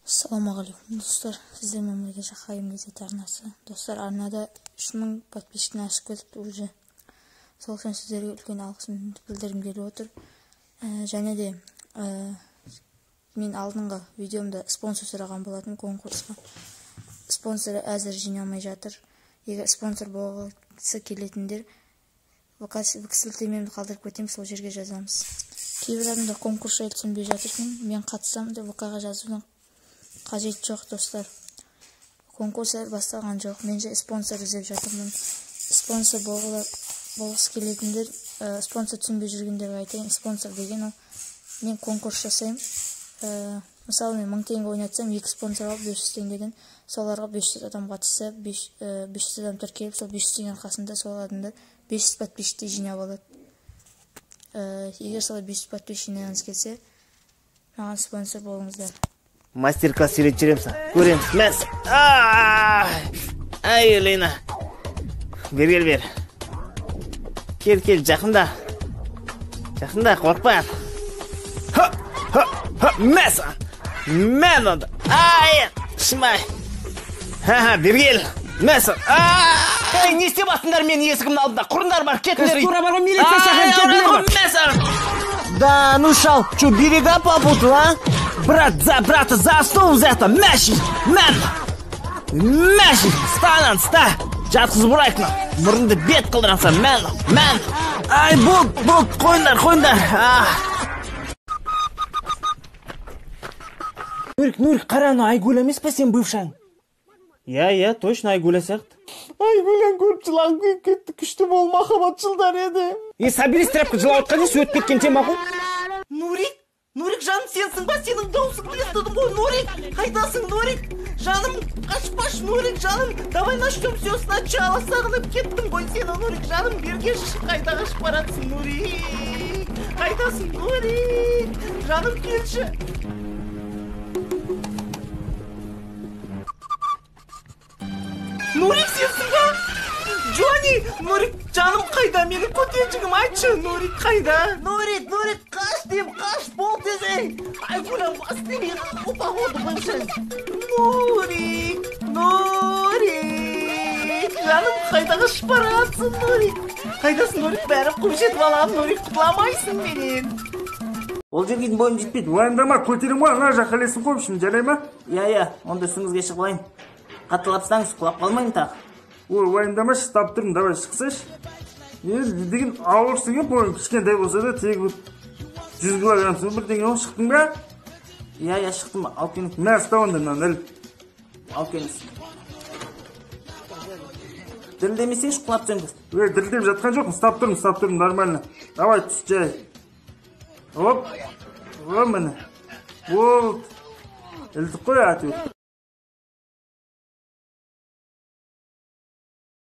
Ассалаумағалейкум достар, сіздермен бірге Жақайым газеті арнасы. Достар, арнада 3000 подписчикті ашып кетіпті уже. Сол үшін сіздерге үлкен алғысымды білдіргім келіп отыр. Және де мен алдыңғы видеомда спонсор сұраған болатын конкурсқа. Спонсор әзір жиналмай жатыр. Егер спонсор болғысы келетіндер ВК сілтемемді қалдырып кетемін, сол жерге жазамыз. Кейбір адамдар конкурс жайлы түсінбей жатыр екен. Мен қатысам деп ВК-ға жазудың қажет жоқ достар. Конкурстар басталған жоқ. Мен же спонсор іздеп жатырмын. Спонсор болғысы келетіндер, спонсор түсінбей жүргендерге айтайын. Спонсор деген ол, мен конкурс жасаймын. Мысалы, мен 1000 теңге ойнатсам, 2 спонсор алып 500 теңгеден соларға 500 адам қатысса, 500 адам тіркеліп, сол 500 теңгенің арқасында сол адамдар 500 подписчикті жинап алады. Егер солай 500 подписчик жинағыңыз келсе, маған спонсор болыңыздар. Мастер-класс үйретіп жүремін, көреміз. Мәс. Ай, Елена. Бер. Кел, жақында. Жақында, қорқпа. Мәс. Мен оды. Ай, шымай. Бер. Мәс. Ей, не істеп атыңдар мен есігімнің алдында? Құрындар бар, кетіңдер. Тура бар ғой, милиция шақырып кетіңдер бар. Мәс. Да, ну шал, что, берега попутал, а? Брата, за стол взято, мәші, мәші, ста, жатқызып ұрайық, мұрынды бет қылдыранса, мән. Ай, болды, қойындар. Нурик, қара, Айгүл емес па сен бывшаң? Я, точно Айгүл сияқты. Айгүлен көріп жылағым күйіп кетті, күшті бол, махаббат жылдар еді. Соберись, тряпка, жылап отқан есі өтіп кеткен тема ғой. Нурик, жаным, сенсің ба? Сенің даусың естідім ғой, Нурик. Қайдасың, Нурик? Жаным, қашпаш, Нурик, жаным. Давай начнем все сначала. Сағынып кеттім ғой сені, Нурик, жаным. Бергеші, қайда қашып баратсың, Нурик? Қайдасың, Нурик? Жаным, келші. Нурик, сенсің ба? Джонни, Нурик, жаным қайда? Менің көтеншігім айтшы, Нурик қайда? Нурик, қаш дейм, қаш, бол тезей. Айгүлем, бас демей, упаходы бывший. Нурик, жаным қайда қашып баратсың, Нурик? Қайдасың, Нурик, бәрі құмшетіп алам, Нурик, құтыламайсың менен. Ол жерге бойым жетпейді. Уайымдама, көтерім ана жақалесін қойшым, жарай ма? Я, онда үстіңізге шығылайын. Қатылапсаңыз, құлап қалмайын тағы. Ой, уайымдама, шықтап тұрмын, давай шықсаш. Деген ауырсың еп, ойын кішкентай болса да, тегі 100 килограммсың, бірдеңе ол шықтың ба? Я, шықтым, алып келіңіз. Мә, ұста онда, нәл. Алып келіңіз. Дірілдемесеңіз, құлап сөңгіз. Дірілдеп жатқан жоқпын, ұстап тұрмын, нормально. Давай, түс жай. Оп, міне. Болды. Ілдік қой, әтеу.